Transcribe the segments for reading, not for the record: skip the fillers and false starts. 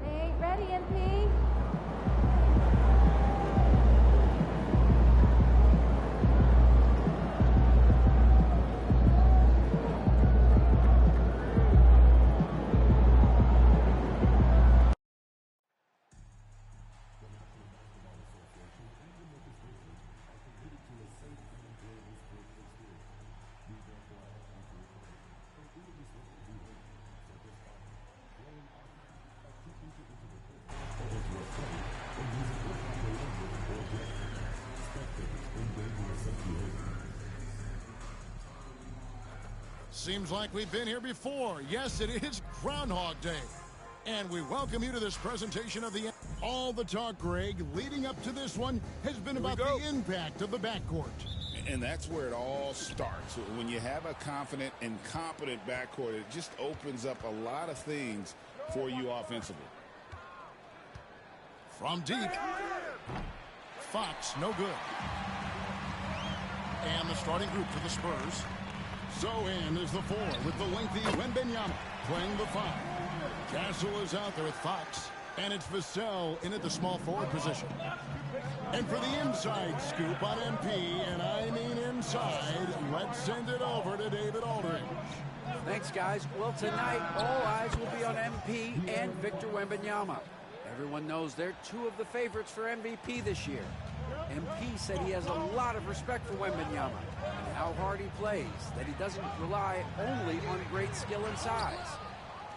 They ain't ready, MP. Seems like we've been here before. Yes, it is Groundhog Day. And we welcome you to this presentation of the... All the talk, Greg, leading up to this one has been about the impact of the backcourt. And that's where it all starts. When you have a confident and competent backcourt, it just opens up a lot of things for you offensively. From deep. Fox, no good. And the starting group for the Spurs. So in is the 4 with the lengthy Wembanyama playing the 5. Castle is out there with Fox. And it's Vassell in at the small forward position. And for the inside scoop on MP, and I mean inside, let's send it over to David Aldridge. Thanks, guys. Well, tonight, all eyes will be on MP and Victor Wembanyama. Everyone knows they're two of the favorites for MVP this year. MP said he has a lot of respect for Wembanyama and how hard he plays, that he doesn't rely only on great skill and size.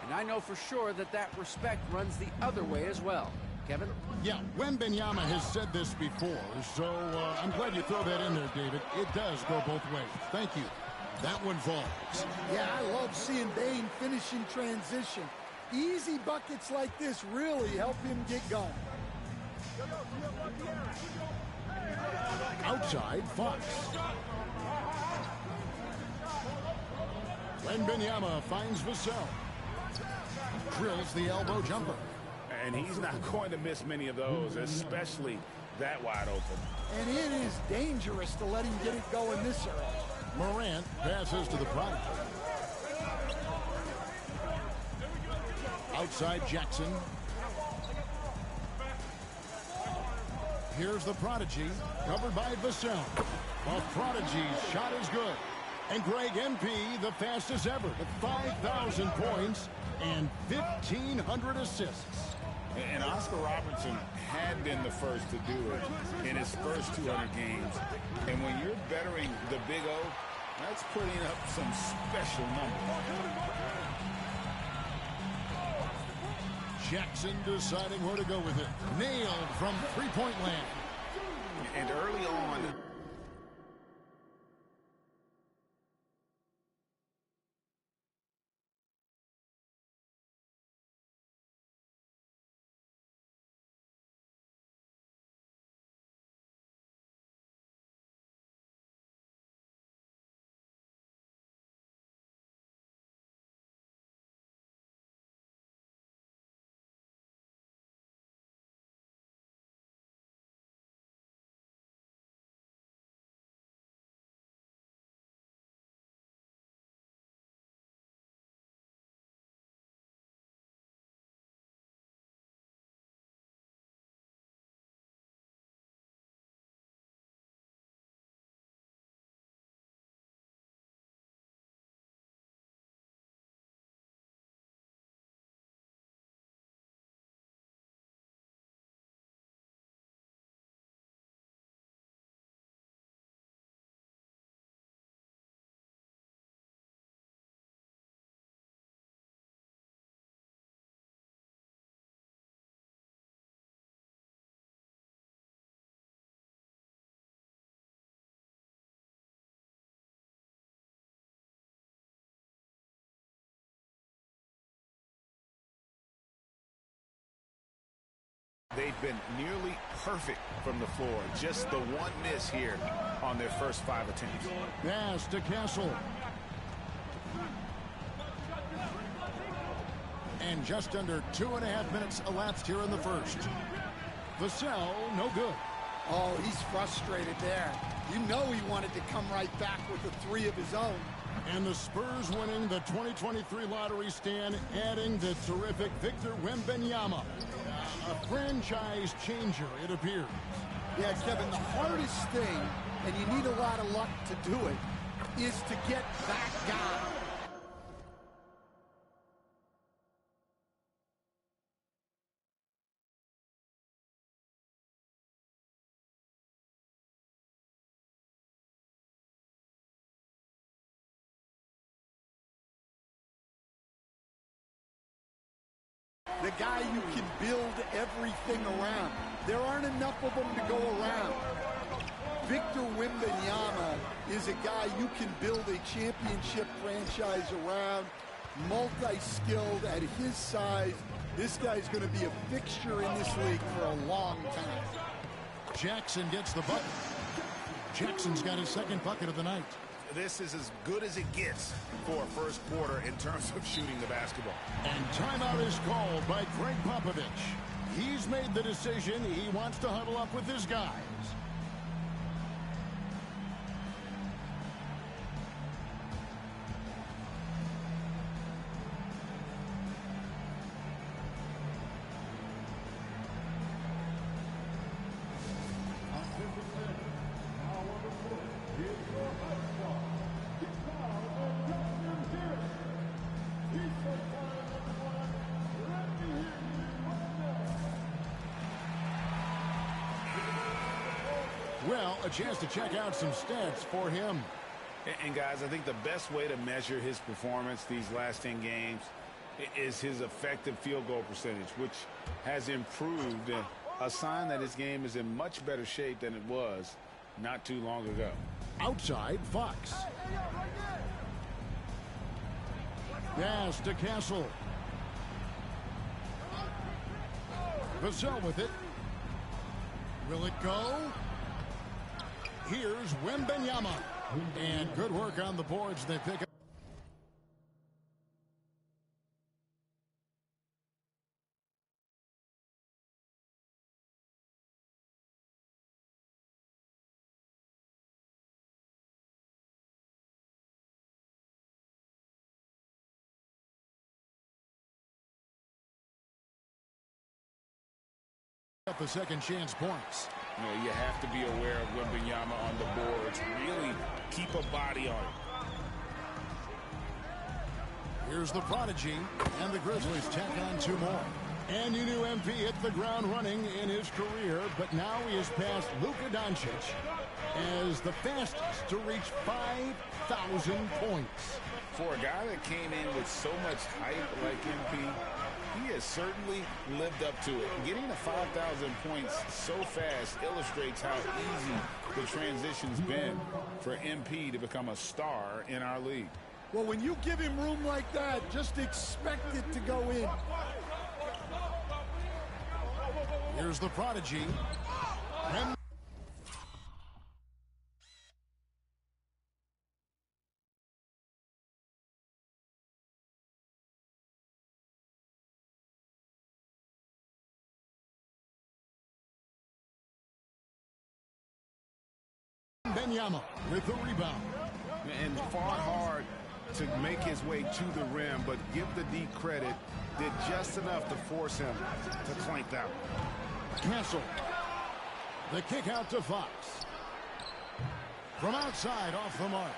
And I know for sure that that respect runs the other way as well. Kevin? Yeah, Wembanyama has said this before, so I'm glad you throw that in there, David. It does go both ways. Thank you. That one falls. Yeah, I love seeing Bane finish in transition. Easy buckets like this really help him get going. Outside, Fox. Wembanyama finds Vassell. Drills the elbow jumper. And he's not going to miss many of those, especially that wide open. And it is dangerous to let him get it going this early. Morant passes to the prodigy. Outside Jackson. Here's the prodigy, covered by Vassell. The prodigy's shot is good. And Greg, MP, the fastest ever at 5,000 points and 1,500 assists. And Oscar Robertson had been the first to do it in his first 200 games. And when you're bettering the Big O, that's putting up some special numbers. Jackson deciding where to go with it. Nailed from three-point land. And early on... They've been nearly perfect from the floor. Just the one miss here on their first 5 attempts. Pass to Castle. And just under 2.5 minutes elapsed here in the first. Vassell, no good. Oh, he's frustrated there. You know he wanted to come right back with a 3 of his own. And the Spurs winning the 2023 lottery stand, adding the terrific Victor Wembanyama. A franchise changer, it appears. Yeah, Kevin, the hardest thing, and you need a lot of luck to do it, is to get that guy. The guy you can build everything around. There aren't enough of them to go around. Victor Wembanyama is a guy you can build a championship franchise around, multi-skilled at his size. This guy's going to be a fixture in this league for a long time. Jackson gets the bucket. Jackson's got his second bucket of the night. This is as good as it gets for a first quarter in terms of shooting the basketball. And timeout is called by Greg Popovich. He's made the decision. He wants to huddle up with his guys. Well, a chance to check out some stats for him. And guys, I think the best way to measure his performance these last 10 games is his effective field goal percentage, which has improved, a sign that his game is in much better shape than it was not too long ago. Outside, Fox. Pass to Castle. Vassell with it. Will it go? Here's Wembanyama. And good work on the boards. They pick up. The second chance points. You know, you have to be aware of Wembanyama on the boards. Really keep a body on it. Here's the prodigy, and the Grizzlies tack on two more. And you knew MP hit the ground running in his career, but now he has passed Luka Doncic as the fastest to reach 5,000 points. For a guy that came in with so much hype like MP, he has certainly lived up to it. Getting to 5,000 points so fast illustrates how easy the transition's been for MP to become a star in our league. Well, when you give him room like that, just expect it to go in. Here's the prodigy. Wembanyama with the rebound. And fought hard to make his way to the rim, but give the D credit, did just enough to force him to clank down. Castle. The kick out to Fox. From outside, off the mark.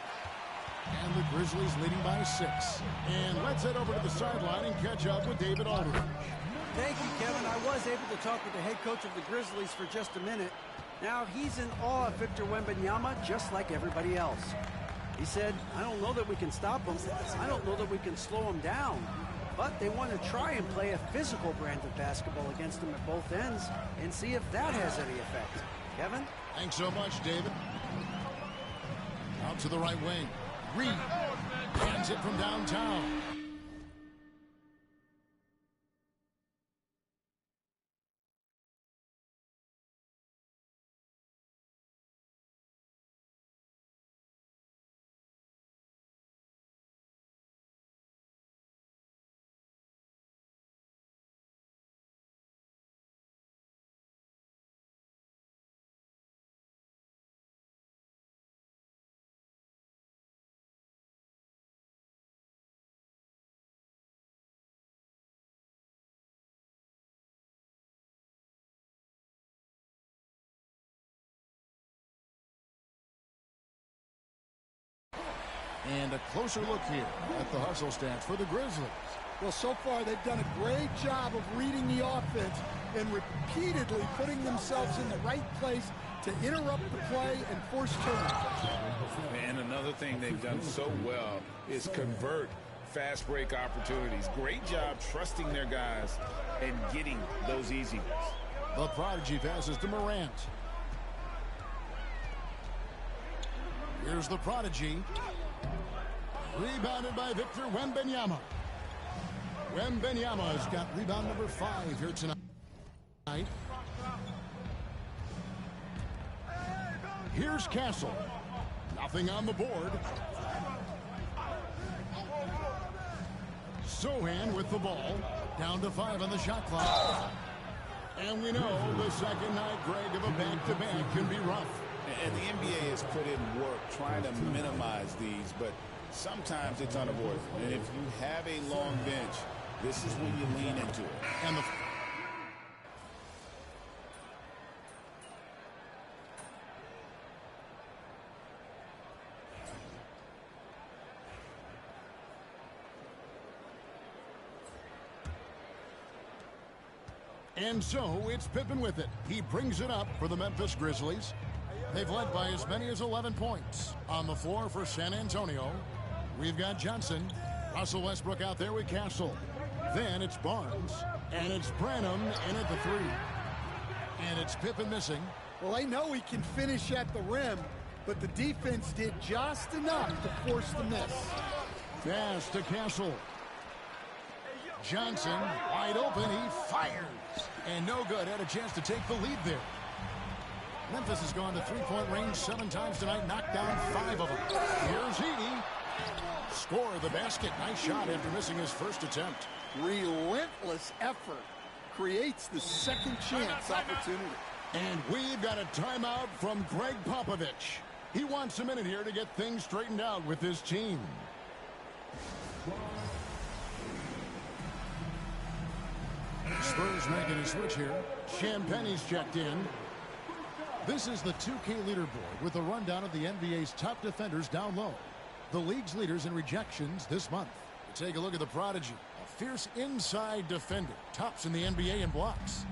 And the Grizzlies leading by 6. And let's head over to the sideline and catch up with David Aldridge. Thank you, Kevin. I was able to talk with the head coach of the Grizzlies for just a minute. Now, he's in awe of Victor Wembanyama, just like everybody else. He said, I don't know that we can stop him. I don't know that we can slow him down. But they want to try and play a physical brand of basketball against him at both ends and see if that has any effect. Kevin? Thanks so much, David. Out to the right wing. Reed hands it from downtown. And a closer look here at the hustle stats for the Grizzlies. Well, so far they've done a great job of reading the offense and repeatedly putting themselves in the right place to interrupt the play and force turnovers. And another thing they've done so well is convert fast break opportunities. Great job trusting their guys and getting those easy ones. The prodigy passes to Morant. Here's the prodigy. Rebounded by Victor Wembanyama. Wembanyama has got rebound number 5 here tonight. Here's Castle. Nothing on the board. Sohan with the ball. Down to 5 on the shot clock. And we know the second night, Greg, of a back-to-back can be rough. And the NBA has put in work trying to minimize these, but sometimes it's unavoidable. And if you have a long bench, this is when you lean into it. And the And so it's Pippen with it. He brings it up for the Memphis Grizzlies. They've led by as many as 11 points. On the floor for San Antonio, we've got Johnson. Russell Westbrook out there with Castle. Then it's Barnes. And it's Branham in at the 3. And it's Pippen missing. Well, I know he can finish at the rim, but the defense did just enough to force the miss. Pass to Castle. Johnson wide open. He fires. And no good. Had a chance to take the lead there. Memphis has gone to three-point range 7 times tonight. Knocked down 5 of them. Here's Heaney. Score the basket. Nice shot after missing his first attempt. Relentless effort creates the second chance opportunity. And we've got a timeout from Greg Popovich. He wants a minute here to get things straightened out with his team. Spurs making a switch here. Champagne's checked in. This is the 2K leaderboard with a rundown of the NBA's top defenders down low. The league's leaders in rejections this month. Take a look at the prodigy. A fierce inside defender. Tops in the NBA in blocks.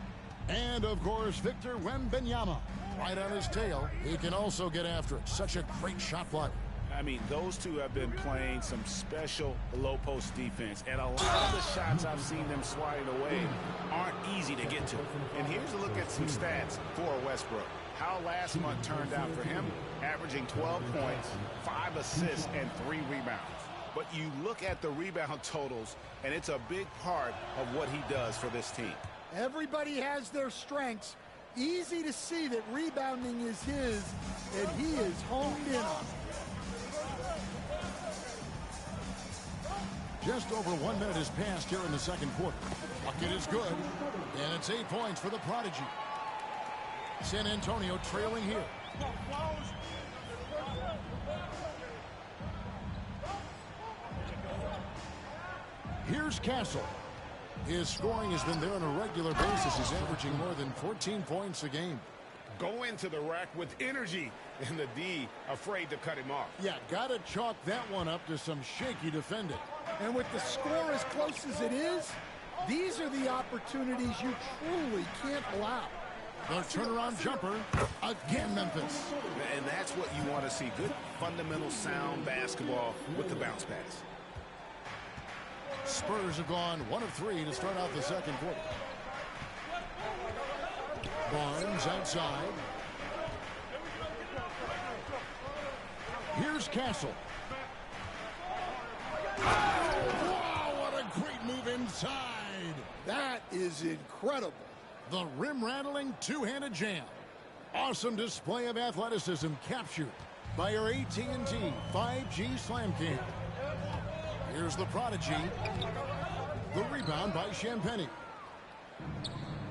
And, of course, Victor Wembanyama. Right on his tail. He can also get after it. Such a great shot blocker. I mean, those two have been playing some special low-post defense, and a lot of the shots I've seen them swatting away aren't easy to get to. And here's a look at some stats for Westbrook. How last month turned out for him, averaging 12 points, 5 assists, and 3 rebounds. But you look at the rebound totals, and it's a big part of what he does for this team. Everybody has their strengths. Easy to see that rebounding is his, and he is honed in on it. Just over 1 minute has passed here in the second quarter. Bucket is good, and it's 8 points for the prodigy. San Antonio trailing here. Here's Castle. His scoring has been there on a regular basis. He's averaging more than 14 points a game. Go into the rack with energy, and the D afraid to cut him off. Yeah, got to chalk that one up to some shaky defending. And with the score as close as it is, these are the opportunities you truly can't allow. The turnaround jumper, again Memphis. And that's what you want to see. Good, fundamental, sound basketball with the bounce pass. Spurs have gone 1 of 3 to start out the second quarter. Barnes outside. Here's Castle. Wow, what a great move inside. That is incredible. The rim-rattling two-handed jam. Awesome display of athleticism captured by our AT&T 5G Slam Cam. Here's the prodigy. The rebound by Champagnie.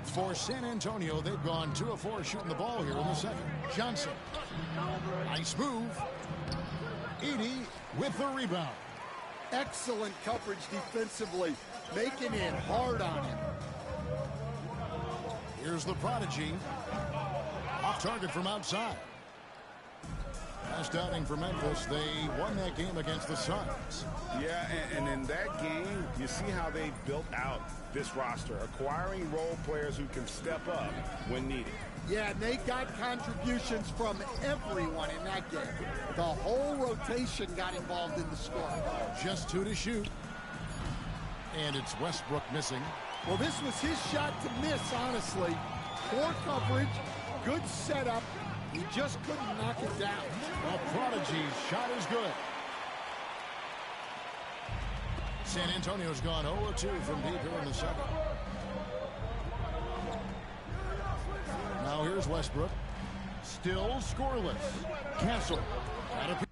For San Antonio, they've gone 2 of 4 shooting the ball here in the second. Johnson. Nice move. Edey with the rebound. Excellent coverage defensively, making it hard on him. Here's the prodigy. Off target from outside. Last outing for Memphis, they won that game against the Suns. Yeah, and in that game, you see how they built out this roster, acquiring role players who can step up when needed. Yeah, and they got contributions from everyone in that game. The whole rotation got involved in the score. Just 2 to shoot. And it's Westbrook missing. Well, this was his shot to miss, honestly. Poor coverage, good setup. He just couldn't knock it down. The Prodigy's shot is good. San Antonio's gone 0-2 from deep here in the second. Now here's Westbrook. Still scoreless. Castle. Got a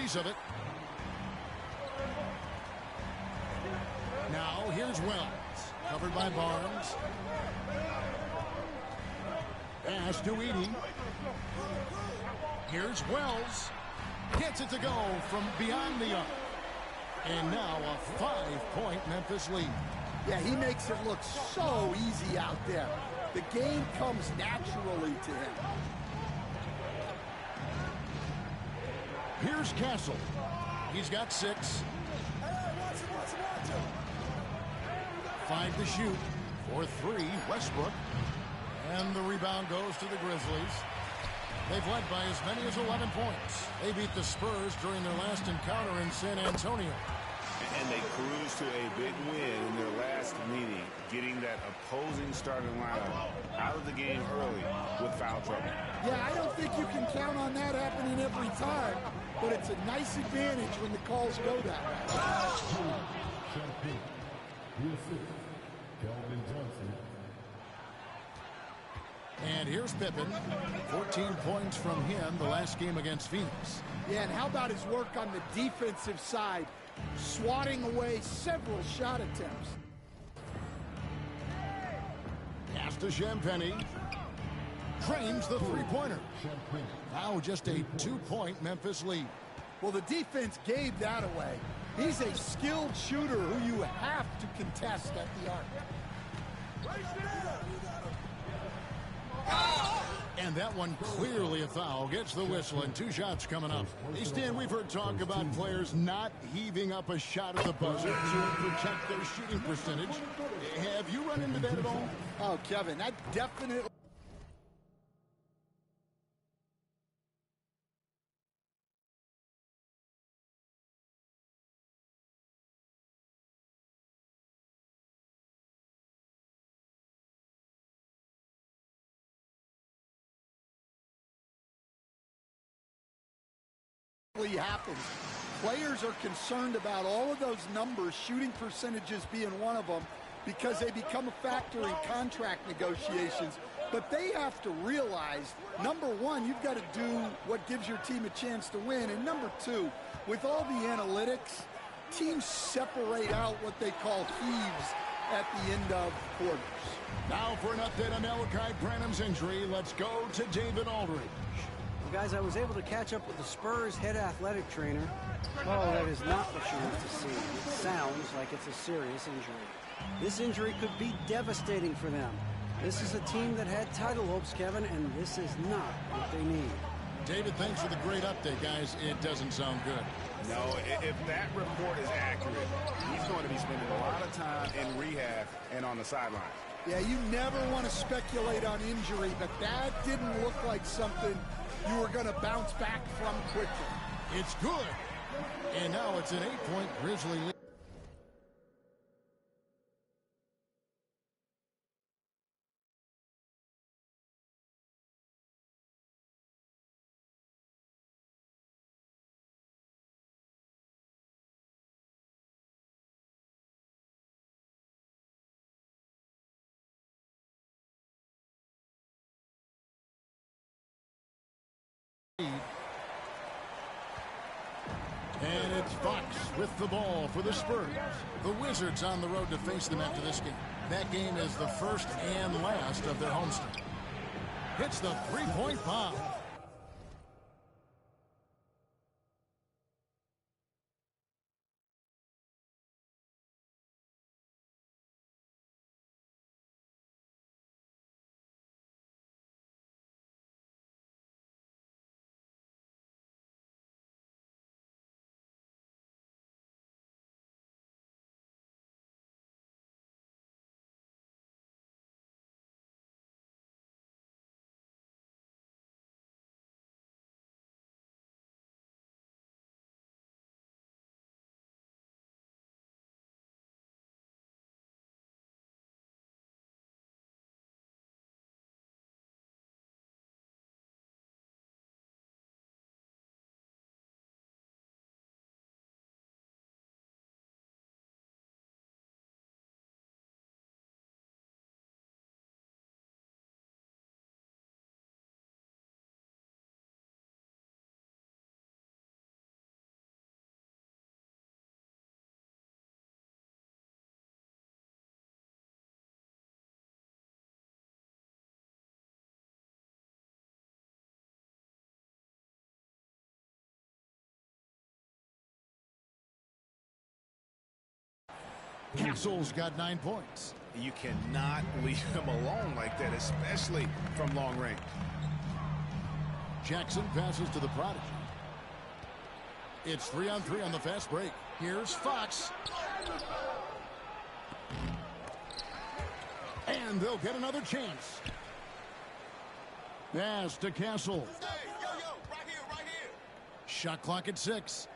piece of it. Now here's Wells. Covered by Barnes. Pass to Edey. Here's Wells. Gets it to go from beyond the arc. And now a 5-point Memphis lead. Yeah, he makes it look so easy out there. The game comes naturally to him. Here's Castle. He's got 6. 5 to shoot. For 3, Westbrook. And the rebound goes to the Grizzlies. They've led by as many as 11 points. They beat the Spurs during their last encounter in San Antonio. And they cruised to a big win in their last meeting, getting that opposing starting lineup out of the game early with foul trouble. Yeah, I don't think you can count on that happening every time, but it's a nice advantage when the calls go that way. And here's Pippen. 14 points from him the last game against Phoenix. Yeah, and how about his work on the defensive side, swatting away several shot attempts. Pass to Champagny. Drains the three-pointer. Now just a 2-point Memphis lead. Well, the defense gave that away. He's a skilled shooter who you have to contest at the arc. And that one clearly a foul. Gets the whistle and 2 shots coming up. Hey, Stan, we've heard talk about players not heaving up a shot at the buzzer to protect their shooting percentage. Have you run into that at all? Oh, Kevin, that definitely... happens. Players are concerned about all of those numbers, shooting percentages being one of them, because they become a factor in contract negotiations. But they have to realize, number one, you've got to do what gives your team a chance to win. And number two, with all the analytics, teams separate out what they call heaves at the end of quarters. Now for an update on Malachi Branham's injury, let's go to David Aldridge. Guys, I was able to catch up with the Spurs head athletic trainer. Oh, that is not what she wants to see. It sounds like it's a serious injury. This injury could be devastating for them. This is a team that had title hopes, Kevin, and this is not what they need. David, thanks for the great update, guys. It doesn't sound good. No, if that report is accurate, he's going to be spending a lot of time in rehab and on the sideline. Yeah, you never want to speculate on injury, but that didn't look like something you were going to bounce back from quickly. It's good. And now it's an 8-point Grizzly lead. And it's Fox with the ball for the Spurs. The Wizards on the road to face them after this game. That game is the first and last of their homestand. Hits the three-point bomb. Castle's got 9 points. You cannot leave him alone like that, especially from long range. Jackson passes to the prodigy. It's 3-on-3 on the fast break. Here's Fox. And they'll get another chance. Pass to Castle. Hey, right here. Shot clock at 6.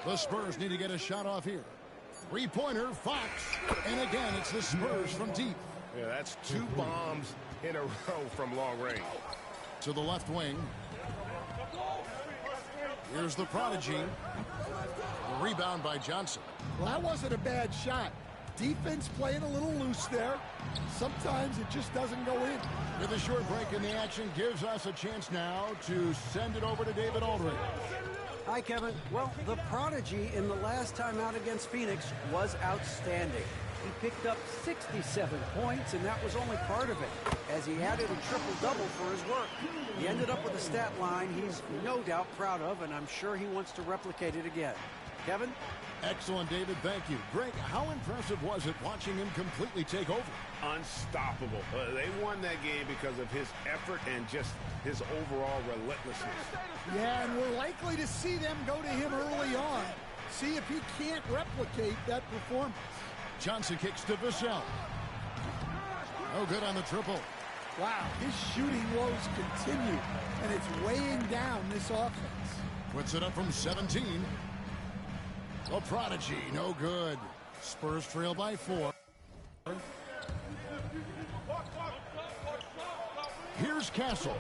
The Spurs need to get a shot off here. Three-pointer, Fox. And again, it's the Spurs from deep. Yeah, that's 2 bombs in a row from long range. To the left wing. Here's the prodigy. The rebound by Johnson. Well, that wasn't a bad shot. Defense playing a little loose there. Sometimes it just doesn't go in. With a short break in the action gives us a chance now to send it over to David Aldridge. Hi, Kevin. Well, the prodigy in the last time out against Phoenix was outstanding. He picked up 67 points, and that was only part of it, as he added a triple-double for his work. He ended up with a stat line he's no doubt proud of, and I'm sure he wants to replicate it again. Kevin? Excellent, David. Thank you. Greg, how impressive was it watching him completely take over? Unstoppable. They won that game because of his effort and just his overall relentlessness. Yeah, and we're likely to see them go to him early on. See if he can't replicate that performance. Johnson kicks to Vassell. No good on the triple. Wow, his shooting woes continue, and it's weighing down this offense. Puts it up from 17. The prodigy, no good. Spurs trail by 4. Here's Castle.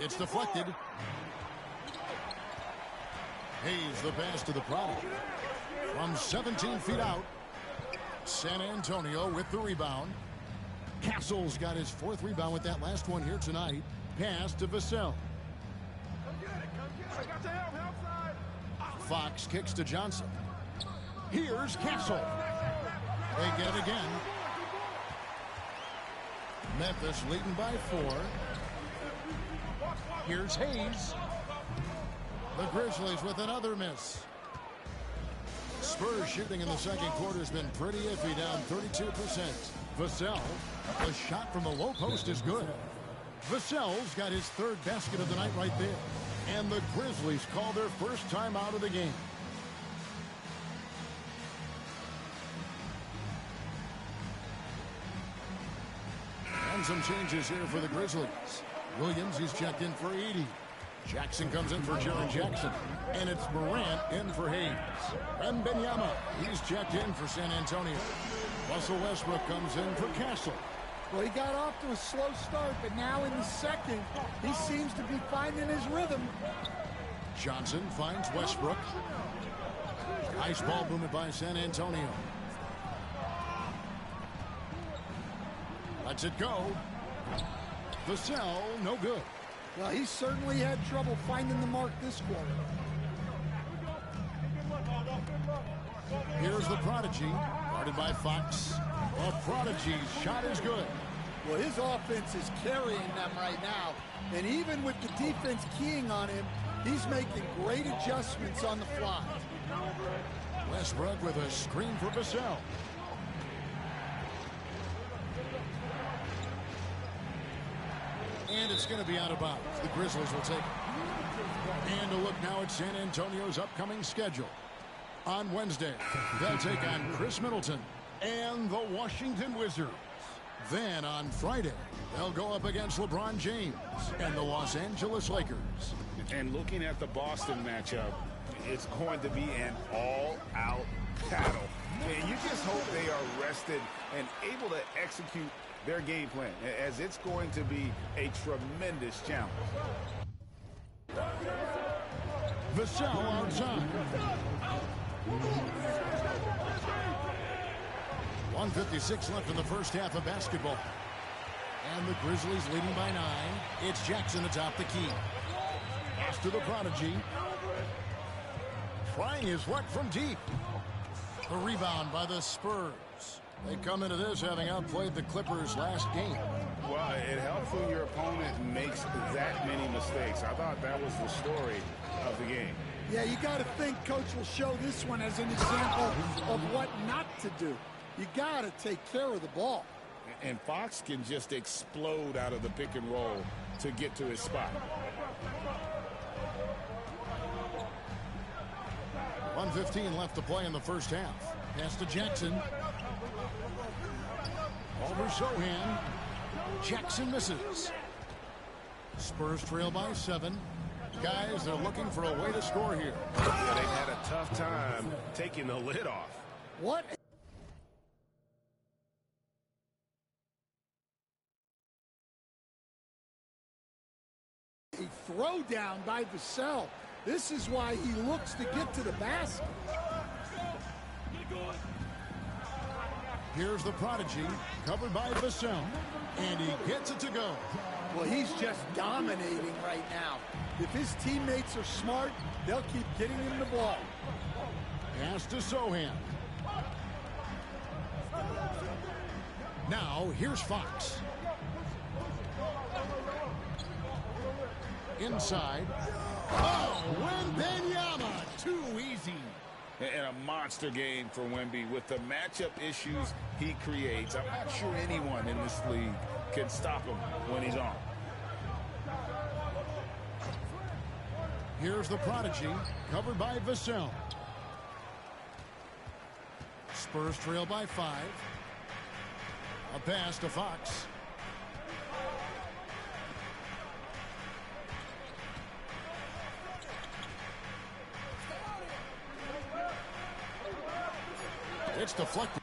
It's deflected. Hayes the pass to the prodigy. From 17 feet out. San Antonio with the rebound. Castle's got his 4th rebound with that last one here tonight. Pass to Vassell. Fox kicks to Johnson. Here's Castle. They get it again. Memphis leading by 4. Here's Hayes. The Grizzlies with another miss. Spurs shooting in the second quarter has been pretty iffy, down 32%. Vassell, the shot from the low post is good. Vassell's got his 3rd basket of the night right there. And the Grizzlies call their first time out of the game. And some changes here for the Grizzlies. Williams, he's checked in for Edey. Jackson comes in for Jaren Jackson. And it's Morant in for Hayes. Wembanyama, he's checked in for San Antonio. Russell Westbrook comes in for Castle. Well, he got off to a slow start, but now in the second, he seems to be finding his rhythm. Johnson finds Westbrook. Nice ball movement by San Antonio. Lets it go. Vassell, no good. Well, he certainly had trouble finding the mark this quarter. Here's the prodigy, guarded by Fox. The prodigy's shot is good. Well, his offense is carrying them right now. And even with the defense keying on him, he's making great adjustments on the fly. Westbrook with a screen for Vassell. And it's going to be out of bounds. The Grizzlies will take it. And a look now at San Antonio's upcoming schedule. On Wednesday, they'll take on Chris Middleton and the Washington Wizards. Then on Friday, they'll go up against LeBron James and the Los Angeles Lakers. And looking at the Boston matchup, it's going to be an all-out battle. And you just hope they are rested and able to execute their game plan, as it's going to be a tremendous challenge. Vassell outside. .156 left in the first half of basketball. And the Grizzlies leading by 9. It's Jackson atop the key. Pass to the prodigy. Trying his luck from deep. The rebound by the Spurs. They come into this having outplayed the Clippers last game. Well, it helps when your opponent makes that many mistakes. I thought that was the story of the game. Yeah, you got to think Coach will show this one as an example of what not to do. You got to take care of the ball. And Fox can just explode out of the pick and roll to get to his spot. 1:15 left to play in the first half. Pass to Jackson. Over Sohan. Jackson misses. Spurs trail by 7. Guys, they're looking for a way to score here. Yeah, they've had a tough time taking the lid off. What? A throwdown by Vassell. This is why he looks to get to the basket. Here's the prodigy, covered by Vassell, and he gets it to go. Well, he's just dominating right now. If his teammates are smart, they'll keep getting him the ball. Pass to Sohan. Now, here's Fox. Inside. Oh, Wembanyama, too easy. And a monster game for Wemby with the matchup issues he creates. I'm not sure anyone in this league can stop him when he's on. Here's the prodigy, covered by Vassell. Spurs trail by 5. A pass to Fox. It's deflected.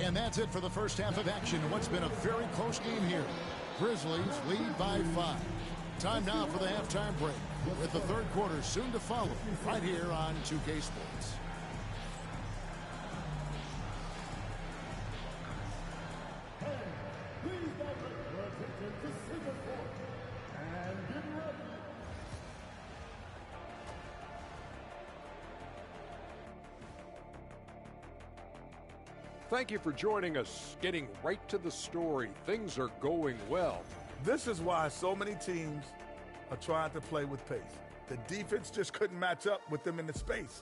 And that's it for the first half of action in what's been a very close game here. Grizzlies lead by 5. Time now for the halftime break, with the third quarter soon to follow right here on 2K Sports. Thank you for joining us. Getting right to the story. Things are going well. This is why so many teams are trying to play with pace. The defense just couldn't match up with them in the space.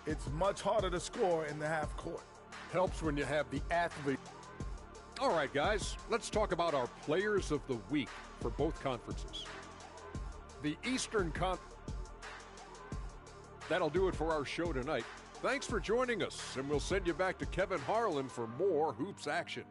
It's much harder to score in the half court. Helps when you have the athlete. All right, guys, let's talk about our players of the week for both conferences. The Eastern Conference. That'll do it for our show tonight. Thanks for joining us, and we'll send you back to Kevin Harlan for more hoops action.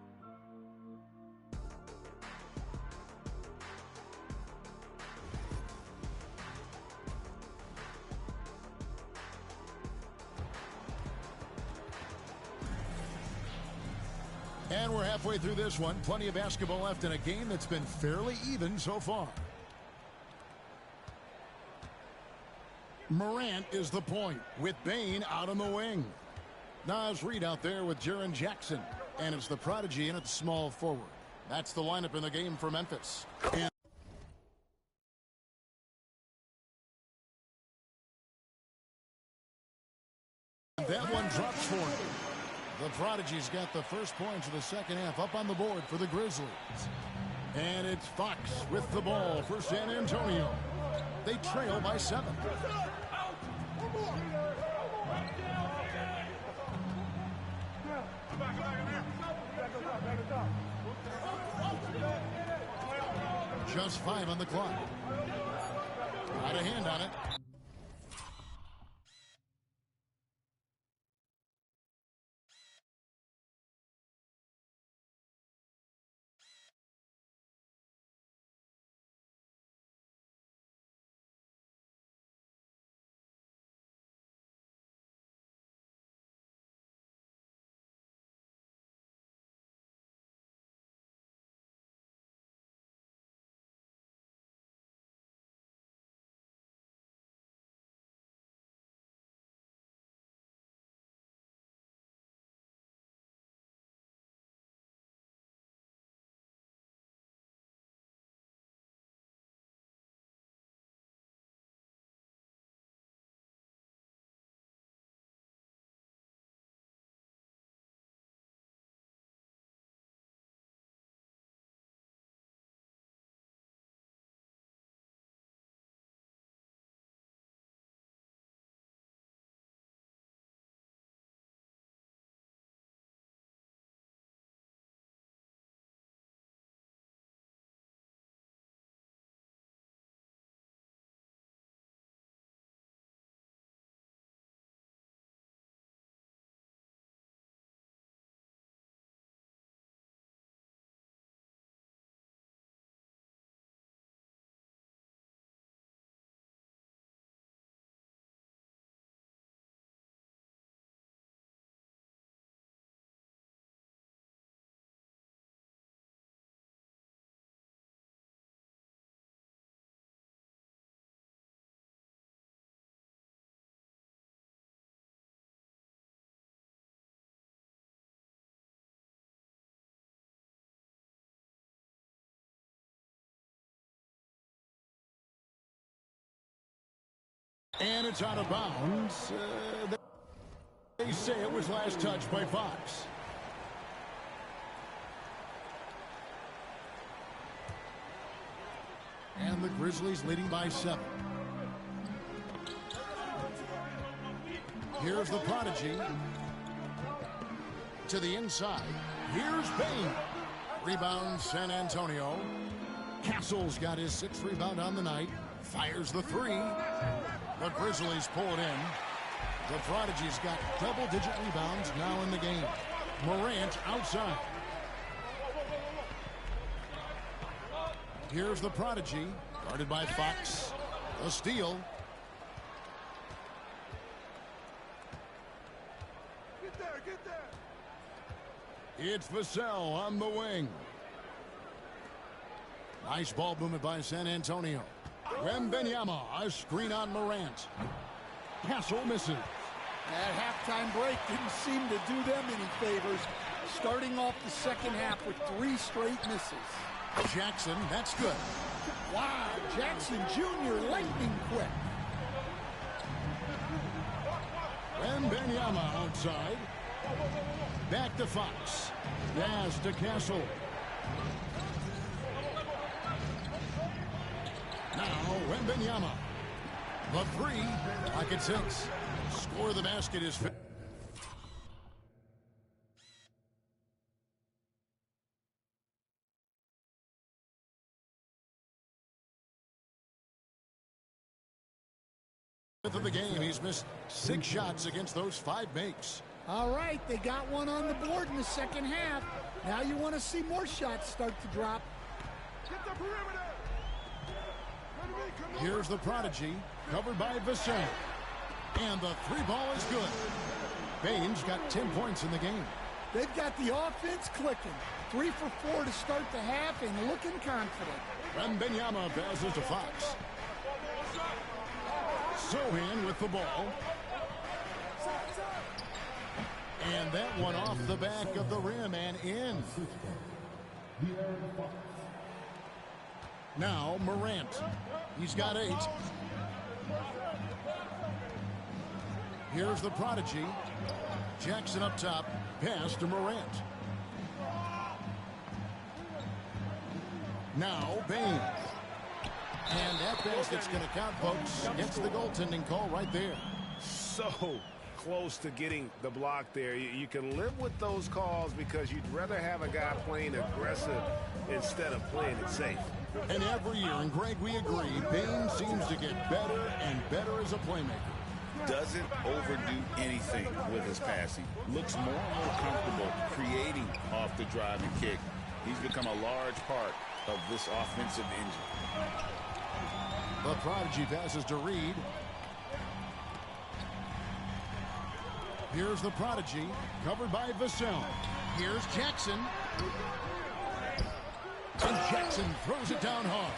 And we're halfway through this one. Plenty of basketball left in a game that's been fairly even so far. Morant is the point with Bane out on the wing. Nas Reed out there with Jaren Jackson. And it's the prodigy in at the small forward. That's the lineup in the game for Memphis. And That one drops for him. The Prodigy's got the first points of the second half up on the board for the Grizzlies. And it's Fox with the ball for San Antonio. They trail by 7. Just 5 on the clock. Got a hand on it. And it's out of bounds. They say it was last touched by Fox. And the Grizzlies leading by 7. Here's the Prodigy. To the inside. Here's Bain. Rebound San Antonio. Castle's got his 6th rebound on the night. Fires the 3. The Grizzlies pull it in. The Prodigy's got double-digit rebounds now in the game. Morant outside. Here's the Prodigy, guarded by Fox. The steal. Get there. It's Vassell on the wing. Nice ball movement by San Antonio. Wembanyama, a screen on Morant. Castle misses. That halftime break didn't seem to do them any favors. Starting off the second half with 3 straight misses. Jackson, that's good. Wow, Jackson Jr. lightning quick. Wembanyama outside. Back to Fox. Pass to Castle. Now Wembanyama. The 3, pocket 6. Score of the basket is of the game. He's missed 6 shots against those 5 makes. All right, they got one on the board in the second half. Now you want to see more shots start to drop. Get the perimeter. Here's the Prodigy, covered by Vassell. And the 3 ball is good. Bain's got 10 points in the game. They've got the offense clicking. 3 for 4 to start the half and looking confident. Wembanyama passes to Fox. Sohan with the ball. And that one off the back of the rim and in. Now Morant. He's got 8. Here's the prodigy. Jackson up top. Pass to Morant. Now Bain. And that basket's going to count, folks. Gets the goaltending call right there. So close to getting the block there. You can live with those calls because you'd rather have a guy playing aggressive instead of playing it safe. And every year, and Greg, we agree, Bain seems to get better and better as a playmaker. Doesn't overdo anything with his passing. Looks more and more comfortable creating off the drive and kick. He's become a large part of this offensive engine. The prodigy passes to Reed. Here's the prodigy, covered by Vassell. Here's Jackson. And Jackson throws it down hard.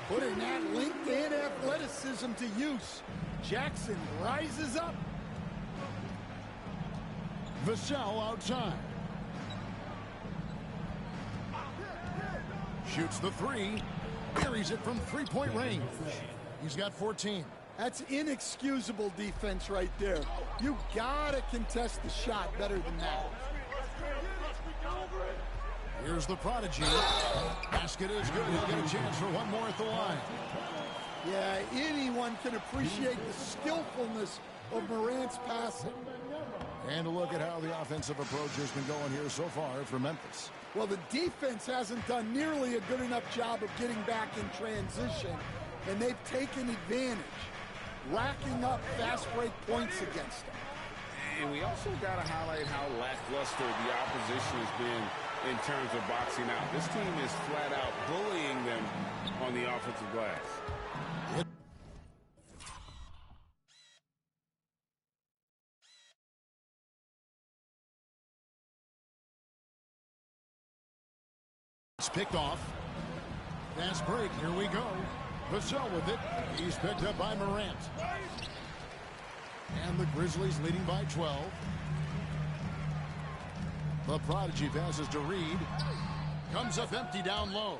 Putting that LinkedIn athleticism to use. Jackson rises up. Vassell outside. Shoots the three. Buries it from three-point range. He's got 14. That's inexcusable defense right there. You gotta contest the shot better than that. Here's the prodigy. Basket is good. He'll get a chance for one more at the line. Yeah, anyone can appreciate the skillfulness of Morant's passing. And a look at how the offensive approach has been going here so far for Memphis. Well, the defense hasn't done nearly a good enough job of getting back in transition, and they've taken advantage, racking up fast break points against them. And we also got to highlight how lackluster the opposition has been in terms of boxing out. This team is flat out bullying them on the offensive glass. It's picked off. Fast break. Here we go. Vassell with it. He's picked up by Morant. And the Grizzlies leading by 12. The prodigy passes to Reed. Comes up empty down low.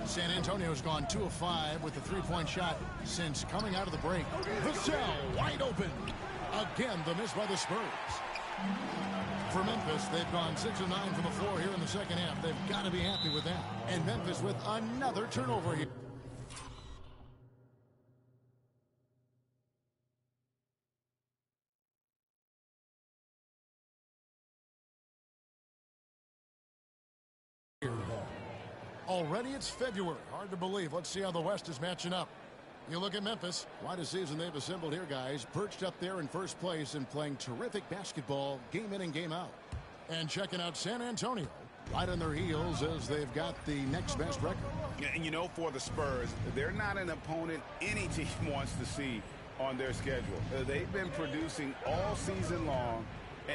San Antonio's gone 2 of 5 with the three-point shot since coming out of the break. Vassell wide open. Again, the miss by the Spurs. For Memphis, they've gone 6 of 9 from the floor here in the second half. They've got to be happy with that. And Memphis with another turnover here. Already it's February. Hard to believe. Let's see how the West is matching up. You look at Memphis. Quite a season they've assembled here, guys. Perched up there in first place and playing terrific basketball game in and game out. And checking out San Antonio. Right on their heels as they've got the next best record. And you know, for the Spurs, they're not an opponent any team wants to see on their schedule. They've been producing all season long.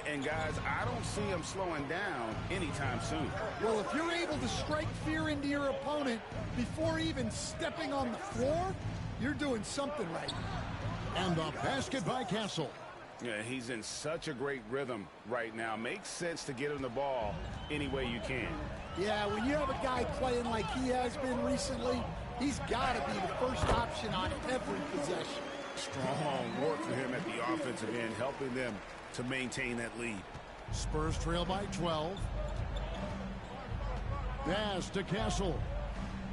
And guys, I don't see them slowing down anytime soon. Well, if you're able to strike fear into your opponent before even stepping on the floor, you're doing something right. And the basket by Castle. Yeah, he's in such a great rhythm right now. Makes sense to get him the ball any way you can. Yeah, when you have a guy playing like he has been recently, he's got to be the first option on every possession. Strong work for him at the offensive end, helping them to maintain that lead. Spurs trail by 12. Pass to Castle.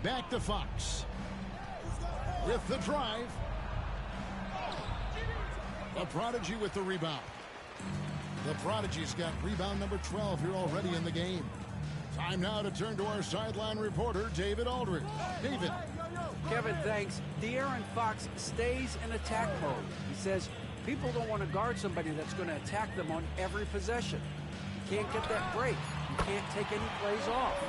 Back to Fox. With the drive. The prodigy with the rebound. The prodigy's got rebound number 12 here already in the game. Time now to turn to our sideline reporter, David Aldridge. David. Kevin, thanks. De'Aaron Fox stays in attack mode. He says people don't want to guard somebody that's going to attack them on every possession. You can't get that break. You can't take any plays off.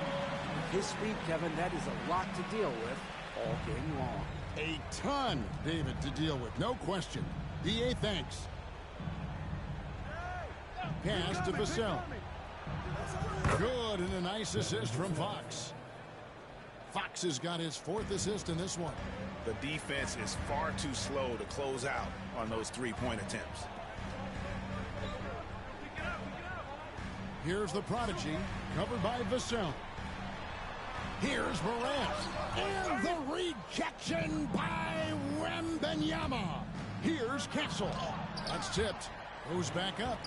With his speed, Kevin, that is a lot to deal with all game long. A ton, David, to deal with. No question. DA, thanks. Pass to Vassell. Good, and a nice assist from Fox. Fox has got his 4th assist in this one. The defense is far too slow to close out on those three-point attempts. Here's the prodigy, covered by Vassell. Here's Morant. And the rejection by Wembanyama. Here's Castle. That's tipped. Goes back up.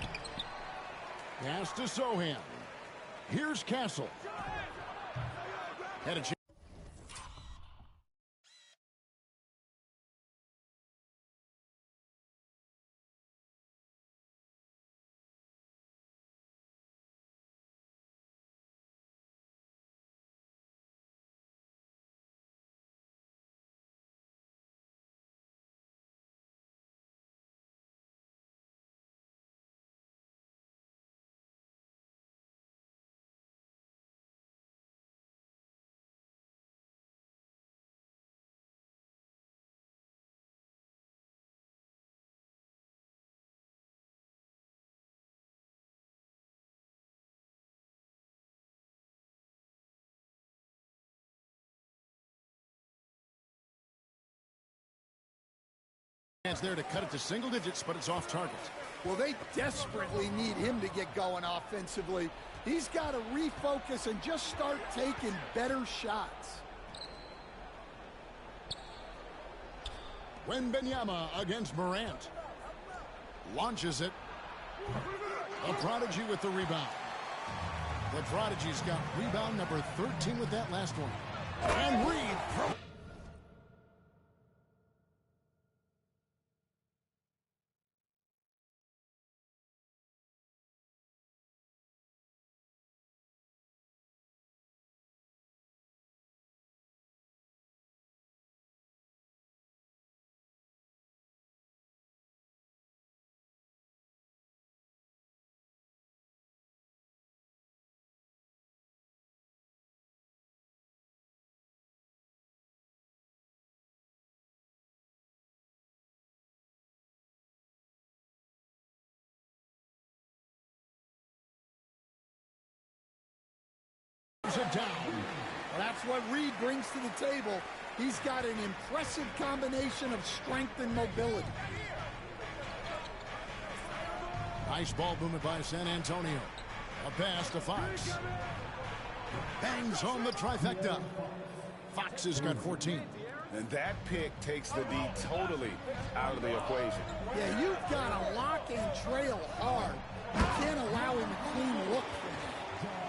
Pass to Sohan. Here's Castle. Had a chance. There to cut it to single digits, but it's off target. Well, they desperately need him to get going offensively. He's got to refocus and just start taking better shots. Wembanyama against Morant. Launches it. A Prodigy with the rebound. The Prodigy's got rebound number 13 with that last one. And Reed from... it down. That's what Reed brings to the table. He's got an impressive combination of strength and mobility. Nice ball movement by San Antonio. A pass to Fox. Bangs home the trifecta. Fox has got 14. And that pick takes the D totally out of the equation. Yeah, you've got to lock and trail hard. You can't allow him a clean look from that.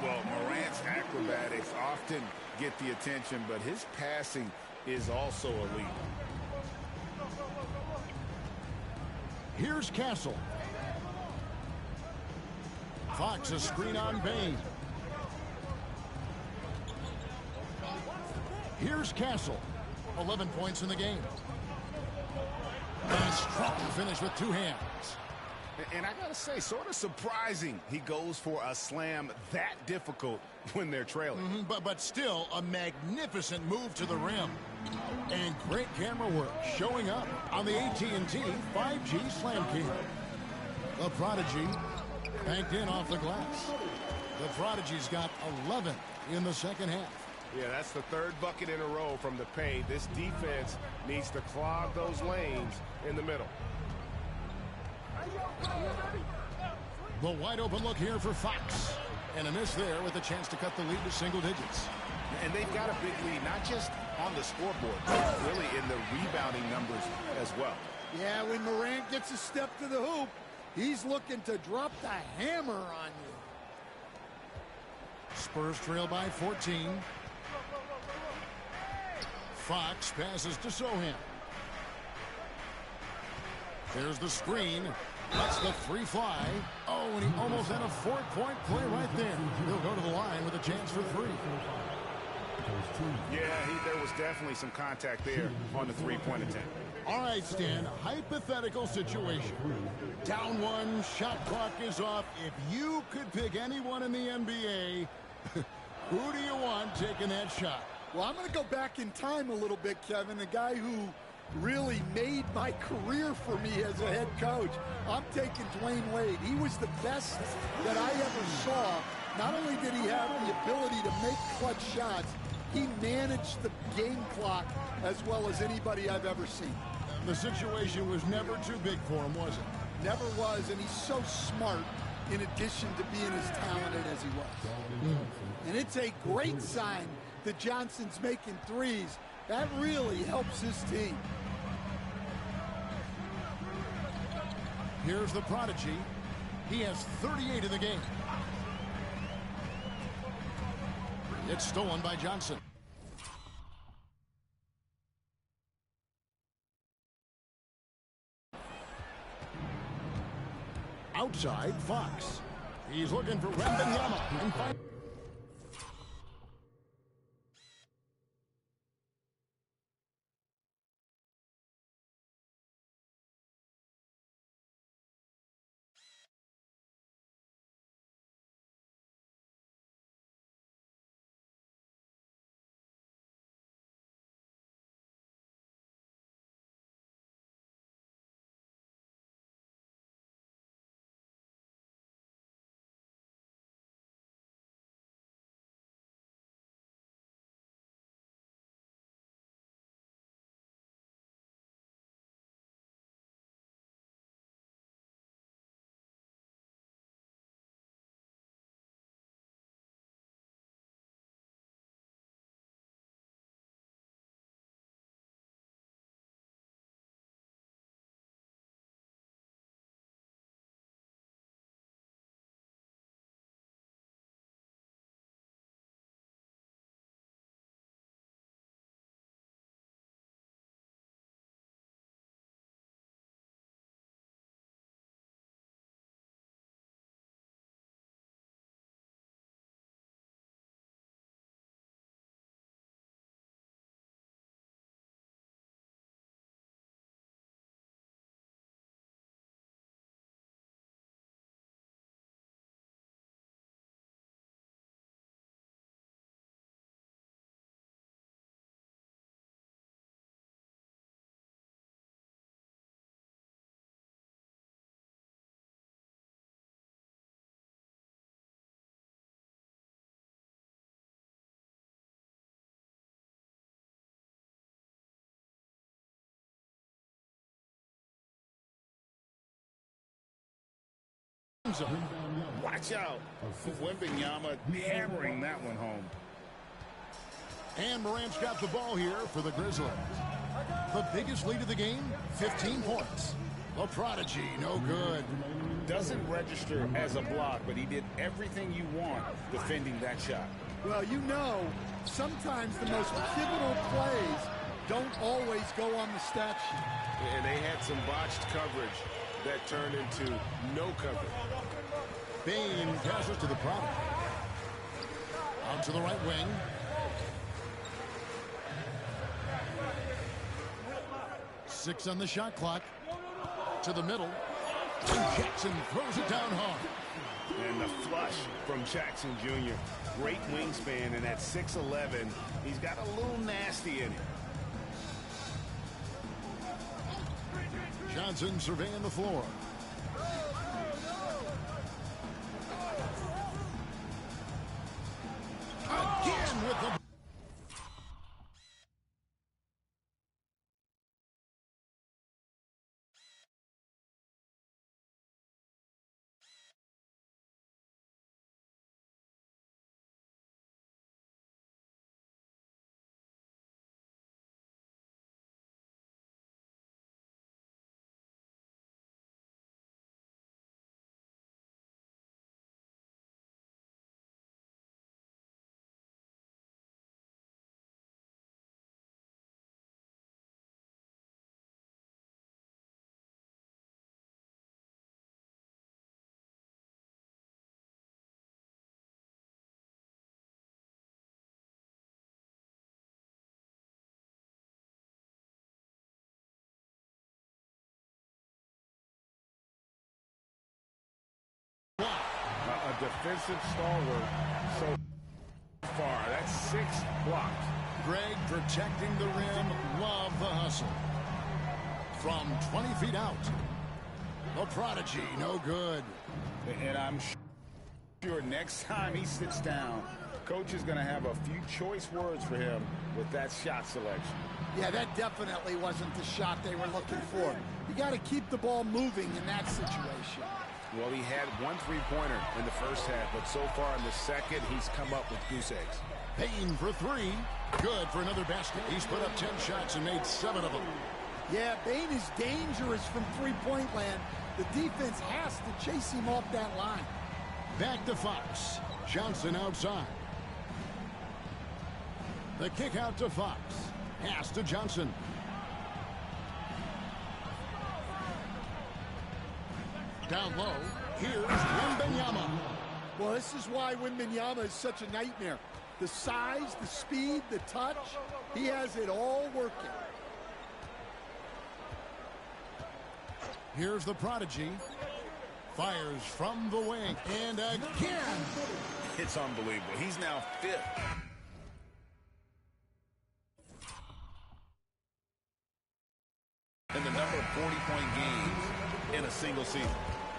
Well, Morant's acrobatics often get the attention, but his passing is also elite. Here's Castle. Fox a screen on Bain. Here's Castle. 11 points in the game. And a strong finish with two hands. And I gotta say, sort of surprising he goes for a slam that difficult when they're trailing. But still a magnificent move to the rim. And great camera work showing up on the AT&T 5G Slam King. The Prodigy banked in off the glass. The Prodigy's got 11 in the second half. Yeah, that's the third bucket in a row from the paint. This defense needs to clog those lanes in the middle. The wide open look here for Fox. And a miss there with a chance to cut the lead to single digits. And they've got a big lead, not just on the scoreboard, but really in the rebounding numbers as well. Yeah, when Morant gets a step to the hoop, he's looking to drop the hammer on you. Spurs trail by 14. Fox passes to Sohan. There's the screen. That's the three fly. Oh, and he almost had a four-point play right there. He'll go to the line with a chance for three. Yeah, there was definitely some contact there on the three-point attempt. All right, Stan, hypothetical situation. Down one, shot clock is off. If you could pick anyone in the NBA, who do you want taking that shot? Well, I'm going to go back in time a little bit, Kevin. The guy who really made my career for me as a head coach. I'm taking Dwayne Wade. He was the best that I ever saw. Not only did he have the ability to make clutch shots, he managed the game clock as well as anybody I've ever seen. The situation was never too big for him, was it? Never was, and he's so smart in addition to being as talented as he was. And it's a great sign that Johnson's making threes. That really helps his team. Here's the prodigy. He has 38 in the game. It's stolen by Johnson. Outside, Fox. He's looking for Wembanyama. And Watch out. Wembanyama hammering that one home. And Morant's got the ball here for the Grizzlies. The biggest lead of the game, 15 points. The prodigy, no good. Doesn't register as a block, but he did everything you want defending that shot. Well, you know, sometimes the most pivotal plays don't always go on the stat sheet. And they had some botched coverage that turned into no coverage. Bane passes to the prodigy. Out to the right wing. Six on the shot clock. To the middle. And Jackson throws it down hard. And the flush from Jackson Jr. Great wingspan, and at 6'11", he's got a little nasty in it. Johnson surveying the floor. Again with the... A defensive stalwart so far. That's 6 blocks. Greg protecting the rim. Love the hustle. From 20 feet out. The prodigy, no good. And I'm sure next time he sits down, coach is going to have a few choice words for him with that shot selection. Yeah, that definitely wasn't the shot they were looking for. You got to keep the ball moving in that situation. Well, he had 1 3-pointer in the first half, but so far in the second, he's come up with goose eggs. Payne for 3. Good for another basket. He's put up 10 shots and made 7 of them. Yeah, Bane is dangerous from three-point land. The defense has to chase him off that line. Back to Fox. Johnson outside. The kick out to Fox. Pass to Johnson. Down low. Here's Wembanyama. Well, this is why Wembanyama is such a nightmare. The size, the speed, the touch, he has it all working. Here's the prodigy. Fires from the wing. And again. It's unbelievable. He's now 5th. In the number of 40-point games in a single season.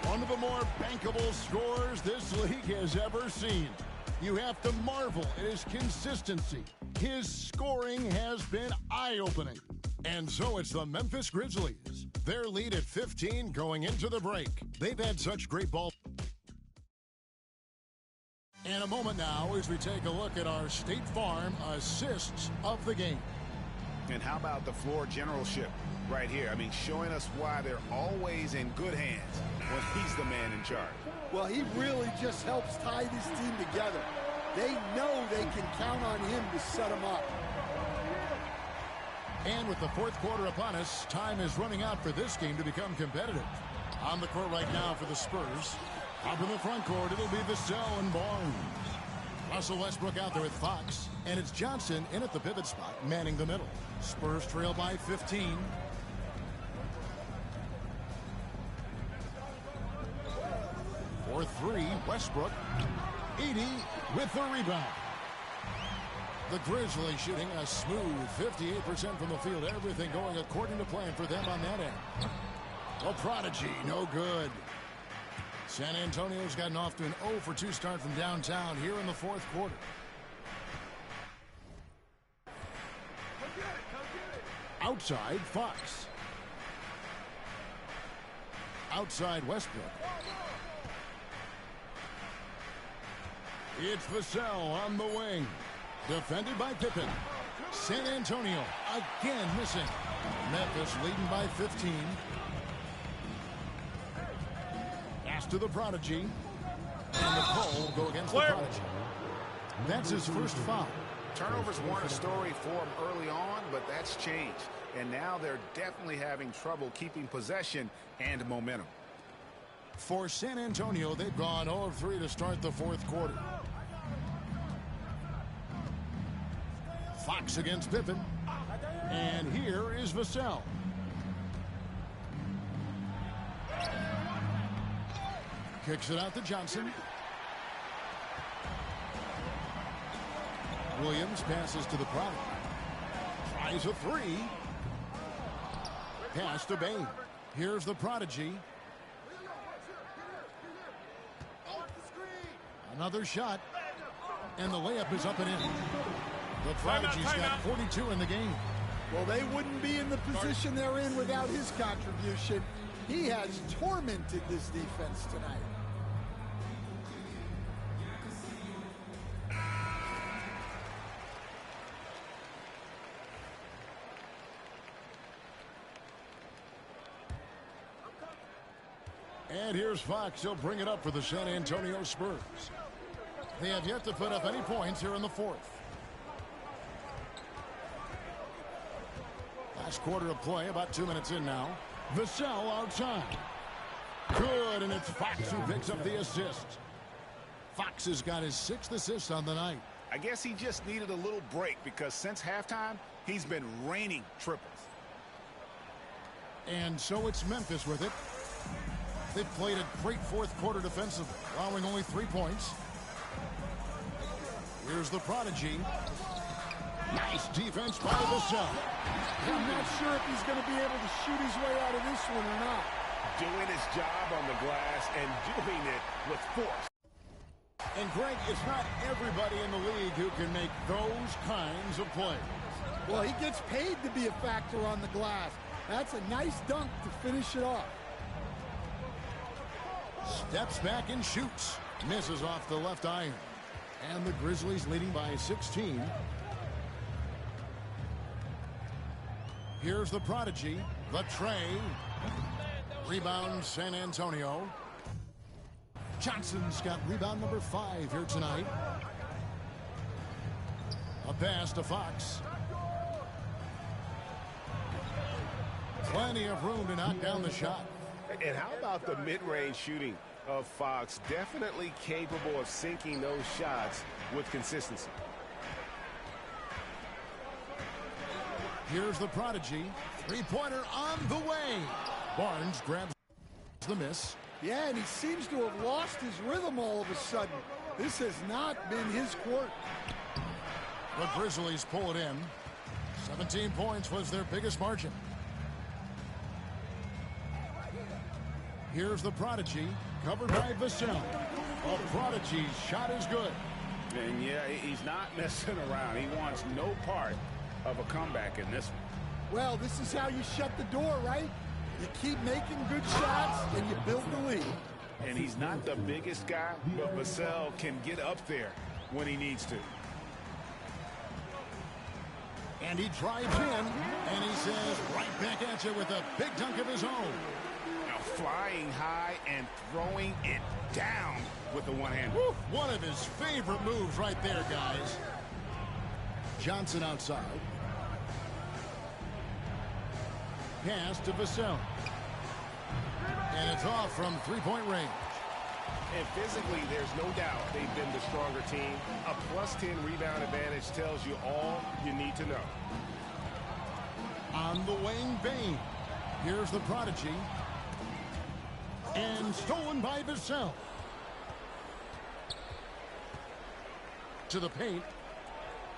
One of the more bankable scores this league has ever seen. You have to marvel at his consistency. His scoring has been eye-opening. And so it's the Memphis Grizzlies. Their lead at 15 going into the break. They've had such great ball. In a moment now as we take a look at our State Farm assists of the game. And how about the floor generalship right here? I mean, showing us why they're always in good hands when he's the man in charge. Well, he really just helps tie this team together. They know they can count on him to set them up. And with the fourth quarter upon us, time is running out for this game to become competitive. On the court right now for the Spurs. Up in the front court, it'll be Vassell and Barnes. Russell Westbrook out there with Fox. And it's Johnson in at the pivot spot, manning the middle. Spurs trail by 15. For three, Westbrook. 80 with the rebound. The Grizzlies shooting a smooth 58% from the field. Everything going according to plan for them on that end. The prodigy, no good. San Antonio's gotten off to an 0 for 2 start from downtown here in the fourth quarter. Outside, Fox. Outside, Westbrook. It's Vassell on the wing. Defended by Pippen. San Antonio again missing. Memphis leading by 15. Pass to the prodigy. And the call go against the prodigy. That's his first foul. Turnovers weren't a story for him early on, but that's changed. And now they're definitely having trouble keeping possession and momentum. For San Antonio, they've gone 0 of 3 to start the fourth quarter. Fox against Pippen. And here is Vassell. Kicks it out to Johnson. Williams passes to the prodigy. Tries a three. Pass to Bain. Here's the prodigy. Another shot. And the layup is up and in. The prodigy's got 42 in the game. Well, they wouldn't be in the position they're in without his contribution. He has tormented this defense tonight. And here's Fox. He'll bring it up for the San Antonio Spurs. They have yet to put up any points here in the fourth. Last quarter of play, about 2 minutes in now. Vassell outside. Good, and it's Fox who picks up the assist. Fox has got his 6th assist on the night. I guess he just needed a little break because since halftime, he's been raining triples. And so it's Memphis with it. They've played a great fourth quarter defensively, allowing only 3 points. Here's the prodigy. Nice defense by Vassell. I'm not sure if he's going to be able to shoot his way out of this one or not. Doing his job on the glass and doing it with force. And Greg, it's not everybody in the league who can make those kinds of plays. Well, he gets paid to be a factor on the glass. That's a nice dunk to finish it off. Steps back and shoots. Misses off the left iron. And the Grizzlies leading by 16. Here's the prodigy. The tray. Rebound, San Antonio. Johnson's got rebound number 5 here tonight. A pass to Fox. Plenty of room to knock down the shot. And how about the mid-range shooting of Fox? Definitely capable of sinking those shots with consistency. Here's the prodigy. Three-pointer on the way. Barnes grabs the miss. Yeah, and he seems to have lost his rhythm all of a sudden. This has not been his court. The Grizzlies pull it in. 17 points was their biggest margin. Here's the prodigy, covered by Vassell. A prodigy's shot is good. And yeah, he's not messing around. He wants no part of a comeback in this one. Well, this is how you shut the door, right? You keep making good shots and you build the lead. And he's not the biggest guy, but Vassell can get up there when he needs to. And he drives in, and he says right back at you with a big dunk of his own. Now flying high and throwing it down with the one-hand. One of his favorite moves right there, guys. Johnson outside. Pass to Vassell. And it's off from three-point range. And physically, there's no doubt they've been the stronger team. A +10 rebound advantage tells you all you need to know. On the wing, Bain. Here's the prodigy. And stolen by Vassell. To the paint.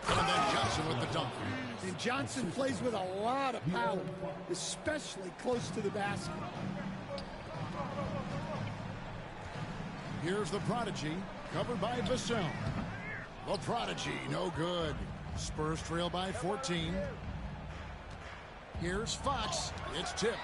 And then Johnson with the dunk. And Johnson plays with a lot of power, especially close to the basket. Here's the prodigy, covered by Vassell. The prodigy, no good. Spurs trail by 14. Here's Fox. It's tipped.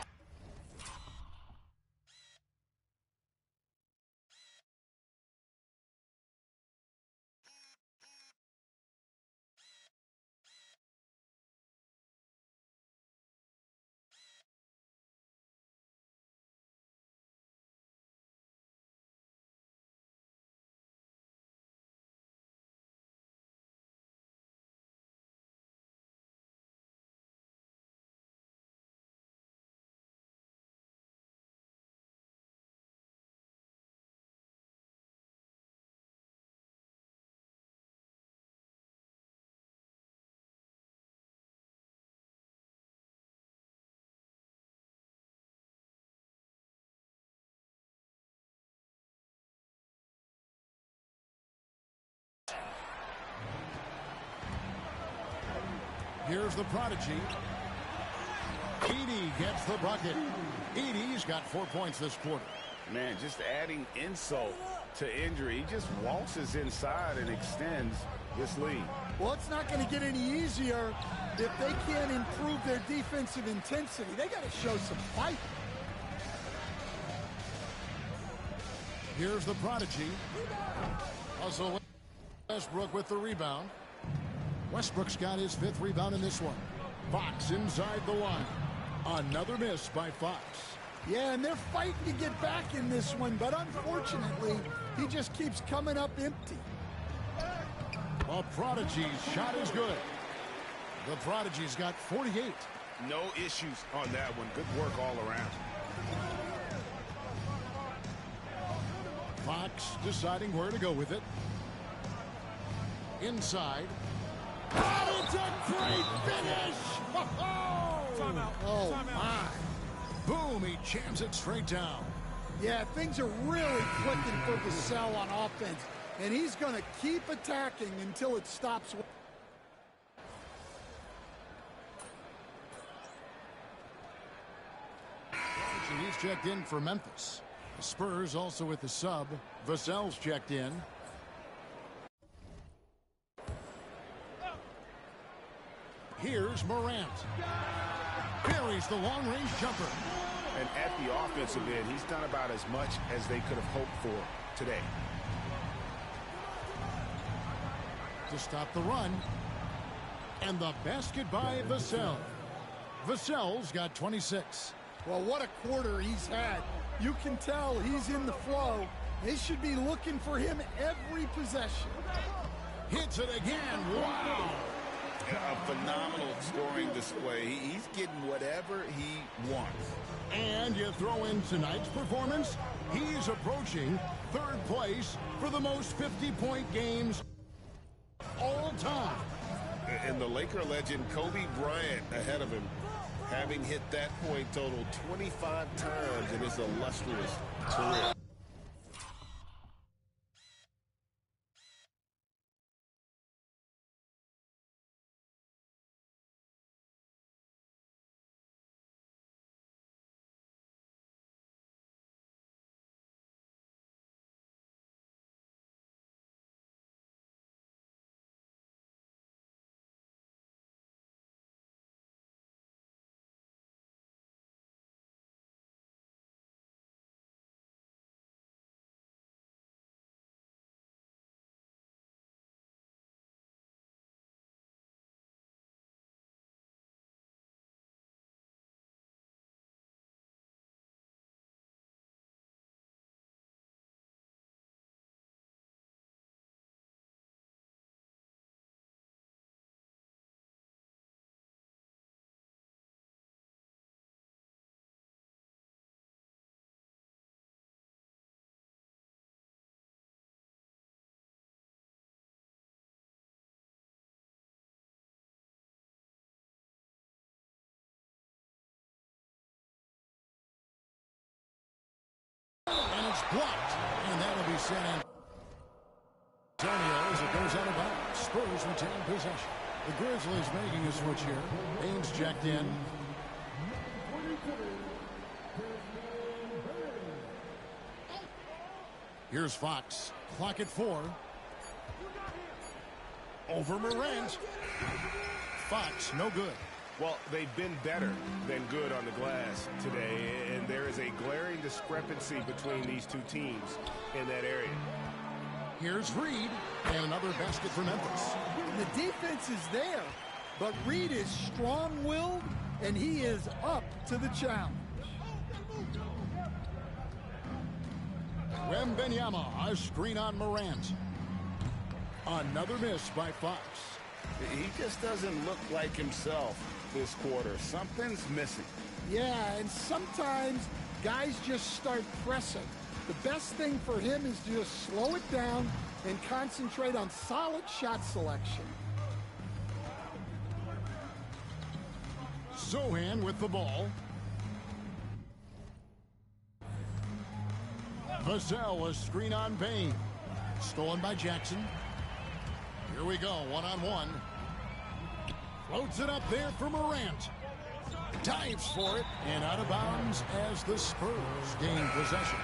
Here's the prodigy. Edey gets the bucket. Edey's got 4 points this quarter. Man, just adding insult to injury. He just waltzes inside and extends this lead. Well, it's not going to get any easier if they can't improve their defensive intensity. They got to show some fight. Here's the prodigy. Russell Westbrook with the rebound. Westbrook's got his 5th rebound in this one. Fox inside the line. Another miss by Fox. Yeah, and they're fighting to get back in this one, but unfortunately, he just keeps coming up empty. A prodigy's shot is good. The prodigy's got 48. No issues on that one. Good work all around. Fox deciding where to go with it. Inside. Oh, it's a great finish! Oh, my. Boom, he jams it straight down. Yeah, things are really clicking for Vassell on offense, and he's going to keep attacking until it stops. He's checked in for Memphis. The Spurs also with the sub. Vassell's checked in. Here's Morant. Buries the long-range jumper. And at the offensive end, he's done about as much as they could have hoped for today. To stop the run. And the basket by Vassell. Vassell's got 26. Well, what a quarter he's had. You can tell he's in the flow. They should be looking for him every possession. Hits it again. Wow. A phenomenal scoring display. He's getting whatever he wants. And you throw in tonight's performance, he's approaching third place for the most 50-point games all time. And the Laker legend Kobe Bryant ahead of him, having hit that point total 25 times in his illustrious career. And it's blocked. And that'll be San Antonio as it goes out of bounds. Spurs retain possession. The Grizzlies making a switch here. Baines checked in. Here's Fox. Clock at 4. Over Morant. Fox, no good. Well, they've been better than good on the glass today, and there is a glaring discrepancy between these two teams in that area. Here's Reed, and another basket for Memphis. The defense is there, but Reed is strong-willed, and he is up to the challenge. Wembanyama, a screen on Morant. Another miss by Fox. He just doesn't look like himself this quarter. Something's missing. Yeah, and sometimes guys just start pressing. The best thing for him is to just slow it down and concentrate on solid shot selection. Sohan with the ball. Vassell, a screen on Bain. Stolen by Jackson. Here we go, one-on-one. Floats it up there for Morant. Dives for it, and out of bounds as the Spurs gain possession.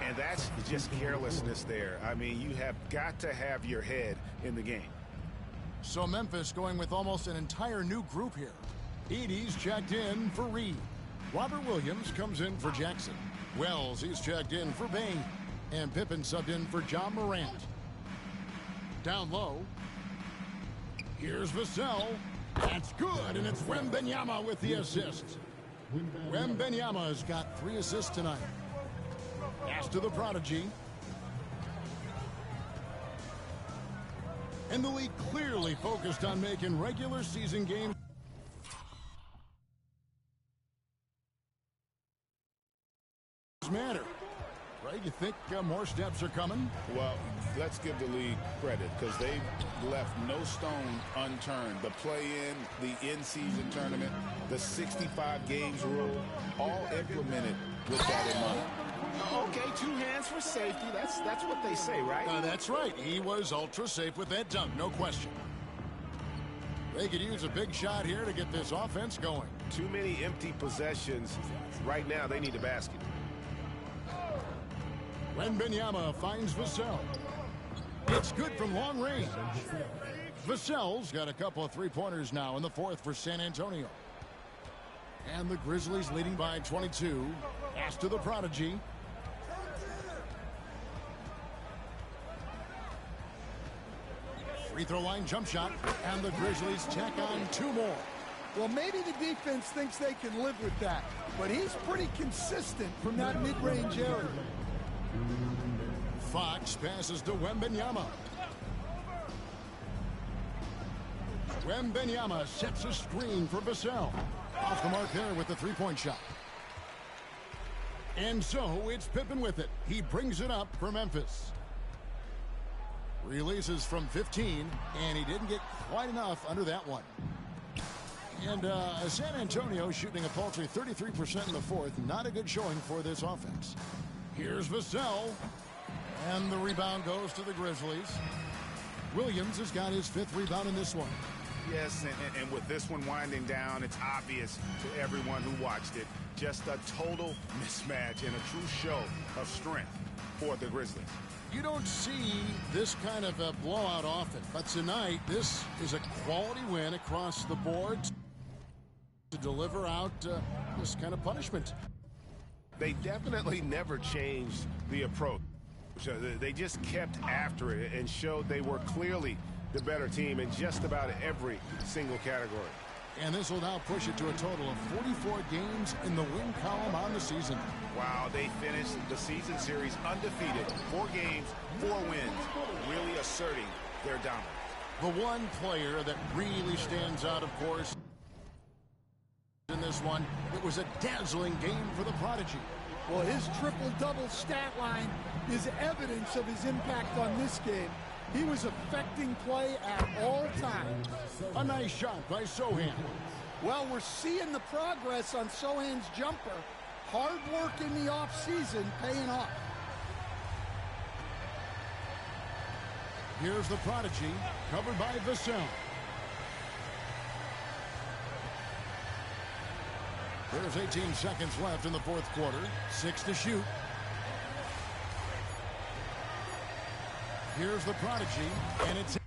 And that's just carelessness there. I mean, you have got to have your head in the game. So Memphis going with almost an entire new group here. Edey's checked in for Reed. Robert Williams comes in for Jackson. Wells, he's checked in for Bain. And Pippen subbed in for John Morant. Down low. Here's Vassell. That's good, and it's Wembanyama with the assist. Wembanyama has got 3 assists tonight. Pass to the prodigy. And the league clearly focused on making regular season games matter. Right? You think more steps are coming? Well, let's give the league credit because they've left no stone unturned. The play-in, the in-season tournament, the 65 games rule, all implemented with that in mind. Okay, 2 hands for safety. That's what they say, right? That's right. He was ultra safe with that dunk, no question. They could use a big shot here to get this offense going. Too many empty possessions. Right now, they need a basket. Wembanyama finds Vassell. It's good from long range. Vassell's got a couple of three-pointers now in the 4th for San Antonio. And the Grizzlies leading by 22. Pass to the prodigy. Free throw line jump shot. And the Grizzlies tack on 2 more. Well, maybe the defense thinks they can live with that, but he's pretty consistent from that mid-range area. Fox passes to Wembanyama. Wembanyama sets a screen for Vassell. Off the mark there with the three-point shot. And so it's Pippen with it. He brings it up for Memphis. Releases from 15, and he didn't get quite enough under that one. And San Antonio shooting a paltry 33% in the fourth. Not a good showing for this offense. Here's Vassell. And the rebound goes to the Grizzlies. Williams has got his 5th rebound in this one. Yes, and with this one winding down, it's obvious to everyone who watched it. Just a total mismatch and a true show of strength for the Grizzlies. You don't see this kind of a blowout often, but tonight this is a quality win across the board to deliver out this kind of punishment. They definitely never changed the approach. They just kept after it and showed they were clearly the better team in just about every single category. And this will now push it to a total of 44 games in the win column on the season. Wow, they finished the season series undefeated. 4 games, 4 wins, really asserting their dominance. The one player that really stands out, of course, in this one, it was a dazzling game for the Prodigy. Well, his triple-double stat line is evidence of his impact on this game. He was affecting play at all times. A nice shot by Sohan. Well, we're seeing the progress on Sohan's jumper. Hard work in the offseason paying off. Here's the Prodigy, covered by Vassell. There's 18 seconds left in the fourth quarter. 6 to shoot. Here's the Prodigy, and it's